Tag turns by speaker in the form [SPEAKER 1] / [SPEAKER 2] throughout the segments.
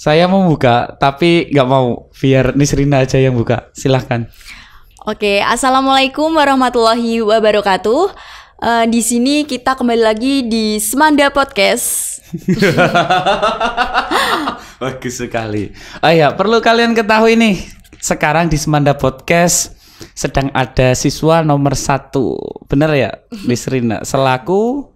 [SPEAKER 1] Saya mau buka, tapi nggak mau. Biar Nisrina aja yang buka. Silahkan.
[SPEAKER 2] Oke, assalamualaikum warahmatullahi wabarakatuh. Di sini kita kembali lagi di Semanda Podcast.
[SPEAKER 1] Bagus sekali. Oh ya, perlu kalian ketahui nih. Sekarang di Semanda Podcast sedang ada siswa nomor 1. Bener ya, Nisrina? Selaku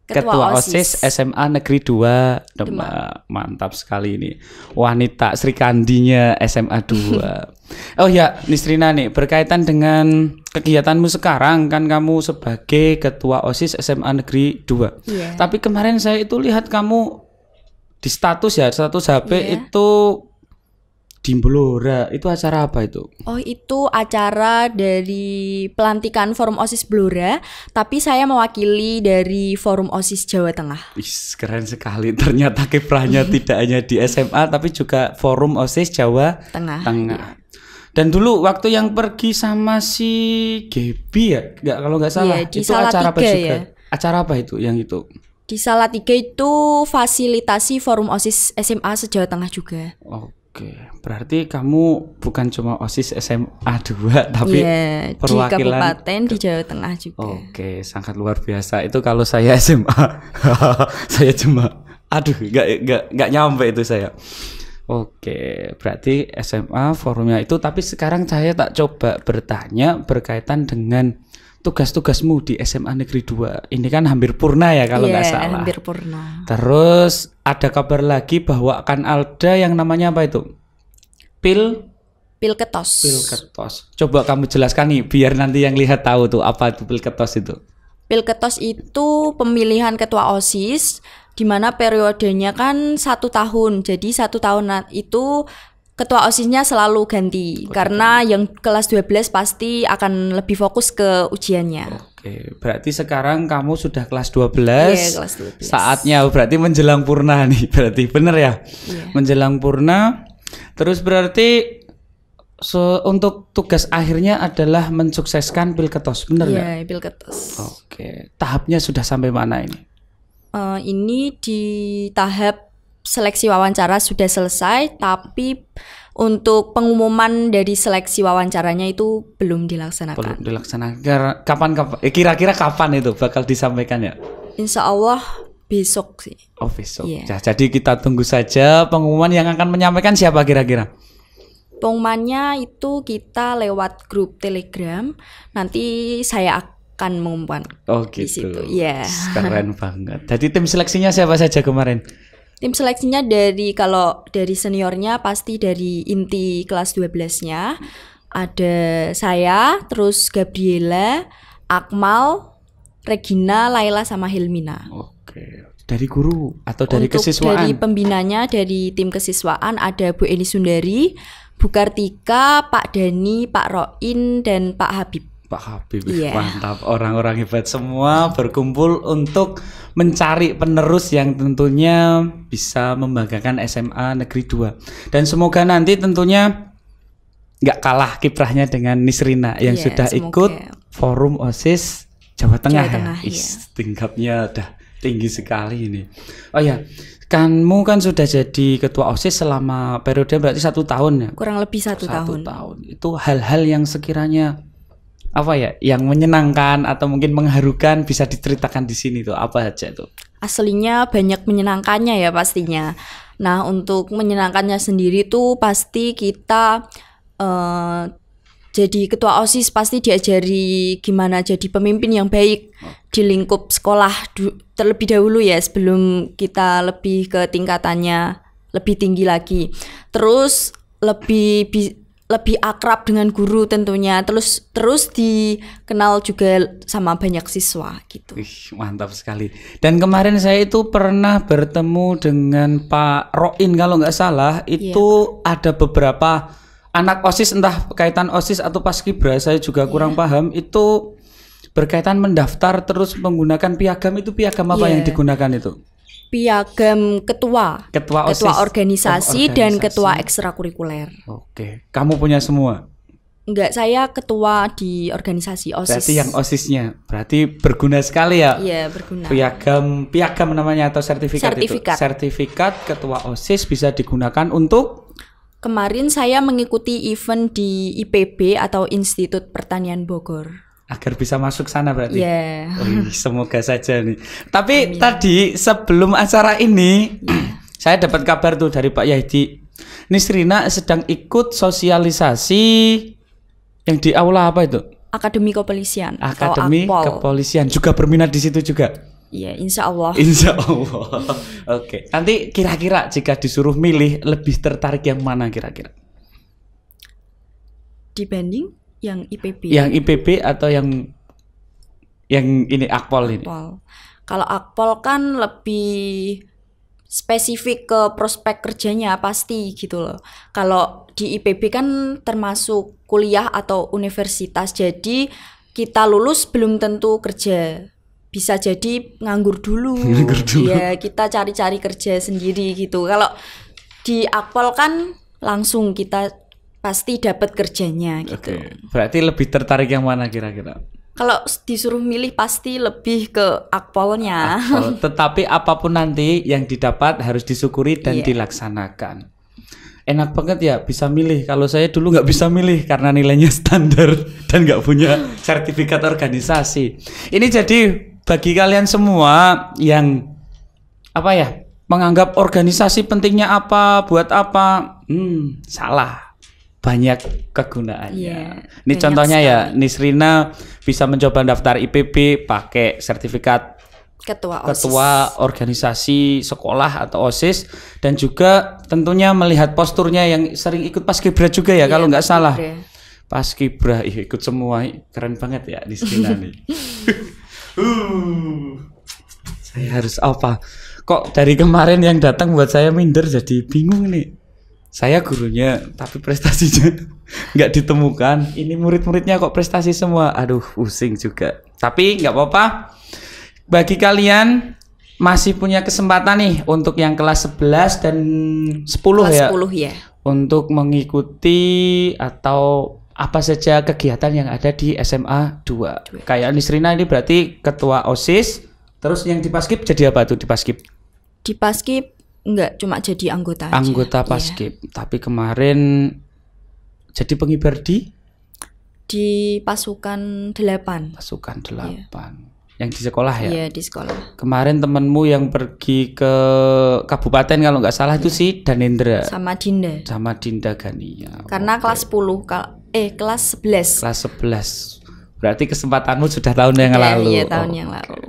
[SPEAKER 1] Ketua OSIS SMA Negeri 2 Demak. Mantap sekali ini. Wanita Sri Kandinya SMA 2. Oh ya, Nisrina nih, berkaitan dengan kegiatanmu sekarang, kan kamu sebagai Ketua OSIS SMA Negeri 2. Tapi kemarin saya itu lihat kamu di status HP itu di Blora. Itu acara apa itu?
[SPEAKER 2] Oh, itu acara dari pelantikan Forum OSIS Blora, tapi saya mewakili dari Forum OSIS Jawa Tengah.
[SPEAKER 1] Keren sekali. Ternyata kiprahnya tidak hanya di SMA tapi juga Forum OSIS Jawa Tengah. Ya. Dan dulu waktu yang pergi sama si Gebi ya, kalau nggak salah,
[SPEAKER 2] di
[SPEAKER 1] itu acara apa juga?
[SPEAKER 2] Ya?
[SPEAKER 1] Acara apa itu yang itu?
[SPEAKER 2] Di Salatiga itu fasilitasi Forum OSIS SMA se-Jawa Tengah juga.
[SPEAKER 1] Oke, berarti kamu bukan cuma OSIS SMA 2 tapi perwakilan
[SPEAKER 2] di kabupaten di Jawa Tengah juga.
[SPEAKER 1] Oke, sangat luar biasa. Itu kalau saya SMA saya cuma nggak nyampe itu saya. Oke, berarti SMA forumnya itu. Tapi sekarang saya tak coba bertanya berkaitan dengan tugas-tugasmu di SMA Negeri 2. Ini kan hampir purna ya kalau nggak salah.
[SPEAKER 2] Hampir purna.
[SPEAKER 1] Terus ada kabar lagi bahwa akan ada yang namanya apa itu?
[SPEAKER 2] Pilketos.
[SPEAKER 1] Coba kamu jelaskan nih biar nanti yang lihat tahu tuh apa itu Pilketos itu.
[SPEAKER 2] Pilketos itu pemilihan ketua OSIS di mana periodenya kan 1 tahun. Jadi 1 tahun itu ketua OSISnya selalu ganti. Karena yang kelas 12 pasti akan lebih fokus ke ujiannya.
[SPEAKER 1] Oke, berarti sekarang kamu sudah kelas 12.
[SPEAKER 2] Iya, kelas 12.
[SPEAKER 1] Saatnya berarti menjelang purna nih. Berarti bener ya? Iya. Menjelang purna. Terus berarti untuk tugas akhirnya adalah mensukseskan Pilketos, bener nggak?
[SPEAKER 2] Iya, Pilketos.
[SPEAKER 1] Oke, tahapnya sudah sampai mana ini?
[SPEAKER 2] Ini di tahap seleksi wawancara sudah selesai, tapi untuk pengumuman dari seleksi wawancaranya itu belum dilaksanakan.
[SPEAKER 1] Kapan? Kira-kira kapan itu bakal disampaikan ya?
[SPEAKER 2] Insya Allah besok sih.
[SPEAKER 1] Oh, besok. Yeah. Jadi kita tunggu saja pengumuman. Yang akan menyampaikan siapa kira-kira?
[SPEAKER 2] Pengumumannya itu kita lewat grup Telegram. Nanti saya akan mengumumkan.
[SPEAKER 1] Oh gitu.
[SPEAKER 2] Di situ. Yeah.
[SPEAKER 1] Keren banget. Jadi tim seleksinya siapa saja kemarin?
[SPEAKER 2] Tim seleksinya kalau dari seniornya pasti dari inti kelas 12-nya. Ada saya, terus Gabriela, Akmal, Regina, Laila, sama Hilmina.
[SPEAKER 1] Oke. Dari guru atau dari kesiswaan?
[SPEAKER 2] Dari pembinanya, dari tim kesiswaan ada Bu Eni Sundari, Bu Kartika, Pak Dani, Pak Roin, dan Pak Habib.
[SPEAKER 1] Pak Habib, mantap. Orang-orang hebat semua berkumpul untuk mencari penerus yang tentunya bisa membanggakan SMA Negeri 2. Dan semoga nanti tentunya nggak kalah kiprahnya dengan Nisrina yang sudah ikut Forum OSIS Jawa Tengah. Tingkatnya udah tinggi sekali ini. Oh ya, kamu kan sudah jadi ketua OSIS selama periode berarti 1 tahun ya?
[SPEAKER 2] Kurang lebih 1 tahun.
[SPEAKER 1] Itu hal-hal yang sekiranya apa ya, yang menyenangkan atau mungkin mengharukan bisa diceritakan di sini tuh, apa aja tuh?
[SPEAKER 2] Aslinya banyak menyenangkannya ya pastinya. Nah, untuk menyenangkannya sendiri tuh pasti kita jadi ketua OSIS pasti diajari gimana jadi pemimpin yang baik di lingkup sekolah terlebih dahulu ya, sebelum kita lebih ke tingkatannya lebih tinggi lagi. Terus lebih akrab dengan guru tentunya, terus dikenal juga sama banyak siswa gitu.
[SPEAKER 1] Mantap sekali. Dan kemarin saya itu pernah bertemu dengan Pak Roin kalau nggak salah, itu ada beberapa anak OSIS, entah kaitan OSIS atau Paskibra, saya juga kurang paham, itu berkaitan mendaftar terus menggunakan piagam. Itu piagam apa yang digunakan itu?
[SPEAKER 2] Piagam ketua
[SPEAKER 1] OSIS,
[SPEAKER 2] organisasi dan ketua ekstrakurikuler.
[SPEAKER 1] Oke, kamu punya semua?
[SPEAKER 2] Enggak, saya ketua di organisasi OSIS.
[SPEAKER 1] Berarti yang OSISnya berarti berguna sekali ya.
[SPEAKER 2] Iya, berguna.
[SPEAKER 1] Piagam namanya atau sertifikat itu. Sertifikat ketua OSIS bisa digunakan untuk.
[SPEAKER 2] Kemarin saya mengikuti event di IPB atau Institut Pertanian Bogor.
[SPEAKER 1] Agar bisa masuk sana berarti.
[SPEAKER 2] Iya.
[SPEAKER 1] Semoga saja nih. Tapi tadi sebelum acara ini saya dapat kabar tuh dari Pak Yahdi. Nisrina sedang ikut sosialisasi yang di aula apa itu?
[SPEAKER 2] Akademi Kepolisian.
[SPEAKER 1] Akademi Kepolisian juga berminat di situ juga.
[SPEAKER 2] Iya, insya Allah.
[SPEAKER 1] Insya Allah. Oke. Nanti kira-kira jika disuruh milih lebih tertarik yang mana kira-kira?
[SPEAKER 2] Dibanding yang IPB.
[SPEAKER 1] Yang IPB atau yang ini Akpol ini?
[SPEAKER 2] Kalau Akpol kan lebih spesifik ke prospek kerjanya pasti gitu loh. Kalau di IPB kan termasuk kuliah atau universitas, jadi kita lulus belum tentu kerja, bisa jadi nganggur dulu. Ya kita cari-cari kerja sendiri gitu. Kalau di Akpol kan langsung kita pasti dapat kerjanya gitu.
[SPEAKER 1] Berarti lebih tertarik yang mana kira-kira?
[SPEAKER 2] Kalau disuruh milih pasti lebih ke Akpolnya.
[SPEAKER 1] Tetapi apapun nanti yang didapat harus disyukuri dan dilaksanakan. Enak banget ya bisa milih. Kalau saya dulu nggak bisa milih karena nilainya standar dan nggak punya sertifikat organisasi. Ini jadi bagi kalian semua yang menganggap organisasi pentingnya apa, buat apa, salah. Banyak kegunaannya. Ini contohnya sekali. Ya, Nisrina bisa mencoba daftar IPB pakai sertifikat ketua organisasi sekolah atau OSIS, dan juga tentunya melihat posturnya yang sering ikut Paskibra juga ya, kalau nggak salah. Paskibra ikut semua, keren banget ya Nisrina nih. Saya harus apa? Kok dari kemarin yang datang buat saya minder jadi bingung nih. Saya gurunya, tapi prestasinya nggak ditemukan. Ini murid-muridnya kok prestasi semua. Aduh, pusing juga. Tapi nggak apa-apa. Bagi kalian masih punya kesempatan nih untuk yang kelas 11 dan 10
[SPEAKER 2] kelas 10 ya.
[SPEAKER 1] Untuk mengikuti atau apa saja kegiatan yang ada di SMA 2. Kayak Nisrina ini berarti ketua OSIS. Terus yang di Paskib jadi apa tuh di Paskib?
[SPEAKER 2] Di Paskib enggak, cuma jadi anggota aja.
[SPEAKER 1] Anggota Paskib. Tapi kemarin jadi pengibar di
[SPEAKER 2] Pasukan 8.
[SPEAKER 1] Pasukan 8. Yang di sekolah ya?
[SPEAKER 2] Iya, di sekolah.
[SPEAKER 1] Kemarin temenmu yang pergi ke kabupaten kalau nggak salah itu si Danendra.
[SPEAKER 2] Sama Dinda.
[SPEAKER 1] Sama Dinda Gania.
[SPEAKER 2] Karena kelas 10, kelas 11.
[SPEAKER 1] Kelas 11. Berarti kesempatanmu sudah tahun yang lalu.
[SPEAKER 2] Iya, tahun yang lalu.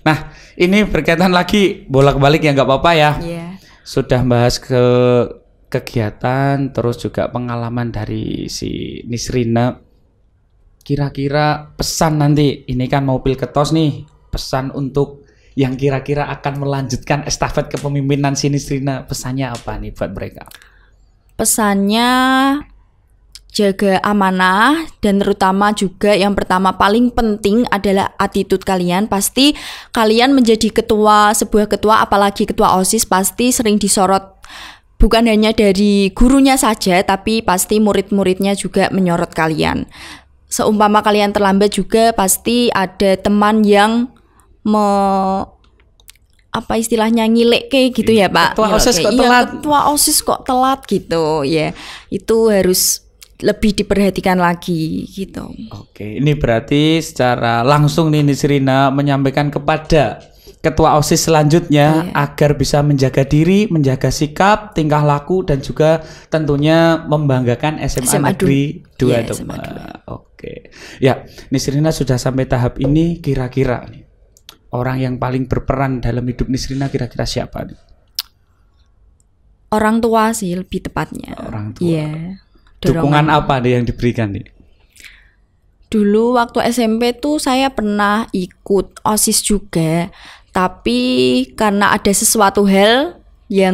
[SPEAKER 1] Nah, ini berkaitan lagi bolak-balik ya nggak apa-apa ya. Sudah bahas ke kegiatan, terus juga pengalaman dari si Nisrina. Kira-kira pesan nanti, ini kan mau Pilketos nih, pesan untuk yang kira-kira akan melanjutkan estafet kepemimpinan si Nisrina, pesannya apa nih buat mereka? Pesannya
[SPEAKER 2] jaga amanah, dan terutama juga yang pertama paling penting adalah attitude kalian. Pasti kalian menjadi sebuah ketua, apalagi ketua OSIS, pasti sering disorot bukan hanya dari gurunya saja, tapi pasti murid-muridnya juga menyorot kalian. Seumpama kalian terlambat juga pasti ada teman yang istilahnya ngilek kayak gitu ya Pak.
[SPEAKER 1] Ketua OSIS kok telat.
[SPEAKER 2] Ketua OSIS kok telat gitu ya. Itu harus lebih diperhatikan lagi gitu.
[SPEAKER 1] Oke, ini berarti secara langsung nih Nisrina menyampaikan kepada ketua OSIS selanjutnya agar bisa menjaga diri, menjaga sikap, tingkah laku, dan juga tentunya membanggakan SMA Negeri 2 teman. Oke. Ya, Nisrina sudah sampai tahap ini, kira-kira nih orang yang paling berperan dalam hidup Nisrina kira-kira siapa nih?
[SPEAKER 2] Orang tua sih lebih tepatnya.
[SPEAKER 1] Orang tua. Iya. Dukungan apa nih yang diberikan nih?
[SPEAKER 2] Dulu waktu SMP tuh saya pernah ikut OSIS juga, tapi karena ada sesuatu hal yang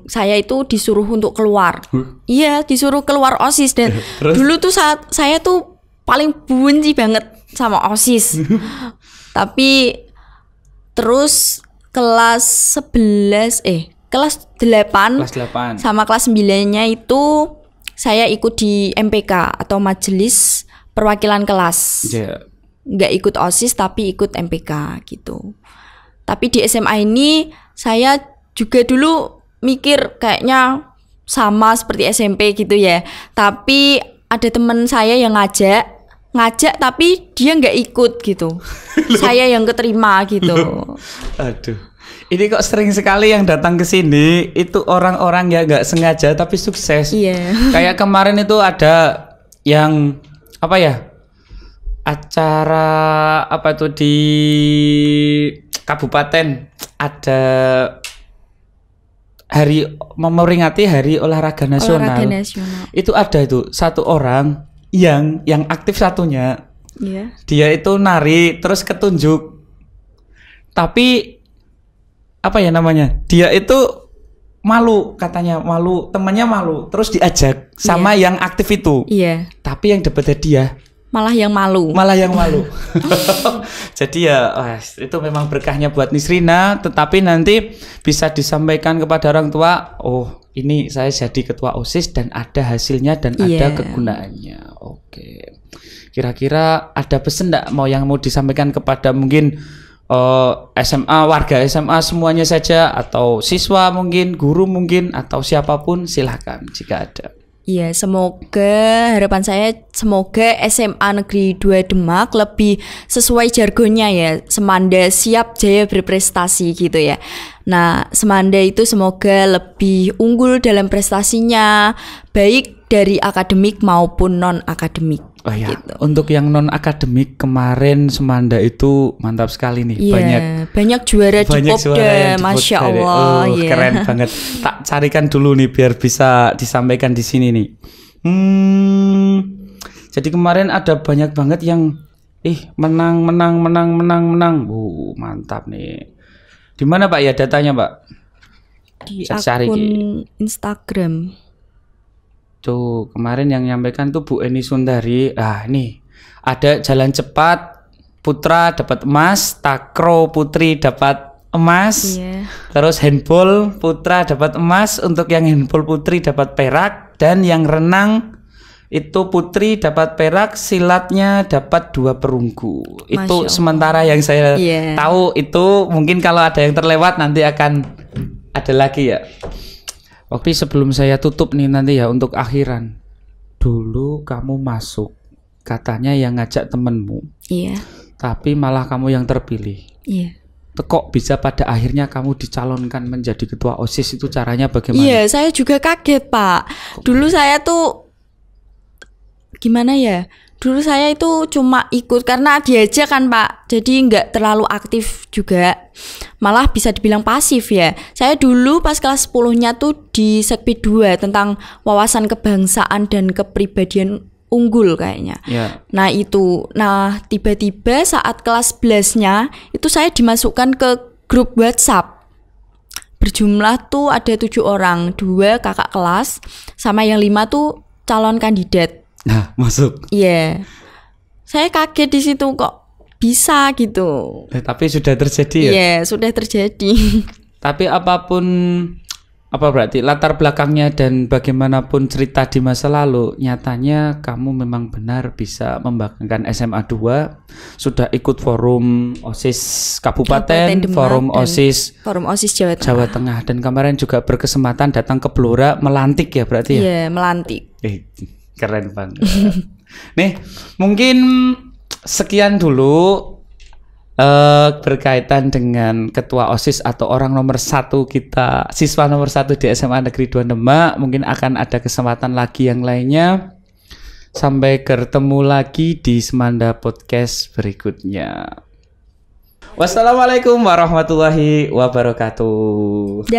[SPEAKER 2] saya itu disuruh untuk keluar. Iya, disuruh keluar OSIS, dan dulu tuh saya tuh paling benci banget sama OSIS. Tapi terus kelas 8 sama kelas 9-nya itu saya ikut di MPK atau Majelis Perwakilan Kelas.
[SPEAKER 1] Yeah.
[SPEAKER 2] Nggak ikut OSIS tapi ikut MPK gitu. Tapi di SMA ini saya juga dulu mikir kayaknya sama seperti SMP gitu ya. Tapi ada teman saya yang ngajak tapi dia nggak ikut gitu. Saya yang keterima gitu.
[SPEAKER 1] Aduh. Ini kok sering sekali yang datang ke sini itu orang-orang yang nggak sengaja tapi sukses.
[SPEAKER 2] Iya.
[SPEAKER 1] Kayak kemarin itu ada yang apa ya? Acara apa tuh di kabupaten ada memperingati Hari Olahraga Nasional.
[SPEAKER 2] Olahraga Nasional.
[SPEAKER 1] Itu ada itu satu orang yang aktif satunya.
[SPEAKER 2] Iya.
[SPEAKER 1] Dia itu nari terus ketunjuk. Tapi apa ya namanya? Dia itu malu katanya, temannya malu. Terus diajak sama yang aktif itu.
[SPEAKER 2] Iya.
[SPEAKER 1] Tapi yang dapat hadiah
[SPEAKER 2] malah yang malu.
[SPEAKER 1] Jadi ya itu memang berkahnya buat Nisrina, tetapi nanti bisa disampaikan kepada orang tua, oh ini saya jadi ketua OSIS dan ada hasilnya dan ada kegunaannya. Oke. Kira-kira ada pesan enggak yang mau disampaikan kepada mungkin SMA, warga SMA semuanya saja, atau siswa mungkin, guru mungkin, atau siapapun, silakan jika ada.
[SPEAKER 2] Iya, harapan saya semoga SMA Negeri 2 Demak lebih sesuai jargonnya ya, Semanda siap jaya berprestasi gitu ya. Nah, Semanda itu semoga lebih unggul dalam prestasinya, baik dari akademik maupun non-akademik.
[SPEAKER 1] Oh ya,
[SPEAKER 2] gitu.
[SPEAKER 1] Untuk yang non-akademik kemarin Semanda itu mantap sekali nih.
[SPEAKER 2] Banyak juara di Popda, Masya Allah.
[SPEAKER 1] Keren banget. Tak carikan dulu nih biar bisa disampaikan di sini nih. Jadi kemarin ada banyak banget yang menang. Mantap nih. Di mana Pak ya datanya Pak?
[SPEAKER 2] Di akun Instagram.
[SPEAKER 1] Tuh kemarin yang nyampaikan tuh Bu Eni Sundari. Nih ada jalan cepat putra dapat emas, takraw putri dapat emas, terus handball putra dapat emas, untuk yang handball putri dapat perak, dan yang renang itu putri dapat perak, silatnya dapat 2 perunggu. Itu sementara yang saya tahu. Itu mungkin kalau ada yang terlewat nanti akan ada lagi ya. Oke, sebelum saya tutup nih nanti ya untuk akhiran. Dulu kamu masuk, katanya yang ngajak temenmu. Iya. Tapi malah kamu yang terpilih. Iya. Kok bisa pada akhirnya kamu dicalonkan menjadi ketua OSIS, itu caranya bagaimana?
[SPEAKER 2] Iya, saya juga kaget Pak. Dulu saya tuh gimana ya? Dulu saya itu cuma ikut karena diajak kan Pak, jadi nggak terlalu aktif juga, malah bisa dibilang pasif ya. Saya dulu pas kelas 10-nya tuh di Sekpi 2 tentang wawasan kebangsaan dan kepribadian unggul kayaknya. Nah tiba-tiba saat kelas 11-nya itu saya dimasukkan ke grup WhatsApp. Berjumlah tuh ada 7 orang, 2 kakak kelas, sama yang 5 tuh calon kandidat.
[SPEAKER 1] Nah, masuk.
[SPEAKER 2] Iya. Saya kaget di situ kok bisa gitu.
[SPEAKER 1] Tapi sudah terjadi ya?
[SPEAKER 2] Iya, sudah terjadi.
[SPEAKER 1] Tapi berarti latar belakangnya dan bagaimanapun cerita di masa lalu, nyatanya kamu memang benar bisa membanggakan SMA 2, sudah ikut forum OSIS Kabupaten, forum OSIS Jawa Tengah, dan kemarin juga berkesempatan datang ke Blora melantik ya berarti ya?
[SPEAKER 2] Iya, melantik.
[SPEAKER 1] Keren banget. Nih, mungkin sekian dulu berkaitan dengan ketua OSIS atau orang nomor 1 kita, siswa nomor 1 di SMA Negeri 2 Demak. Mungkin akan ada kesempatan lagi yang lainnya. Sampai ketemu lagi di Semanda Podcast berikutnya. Wassalamualaikum warahmatullahi wabarakatuh.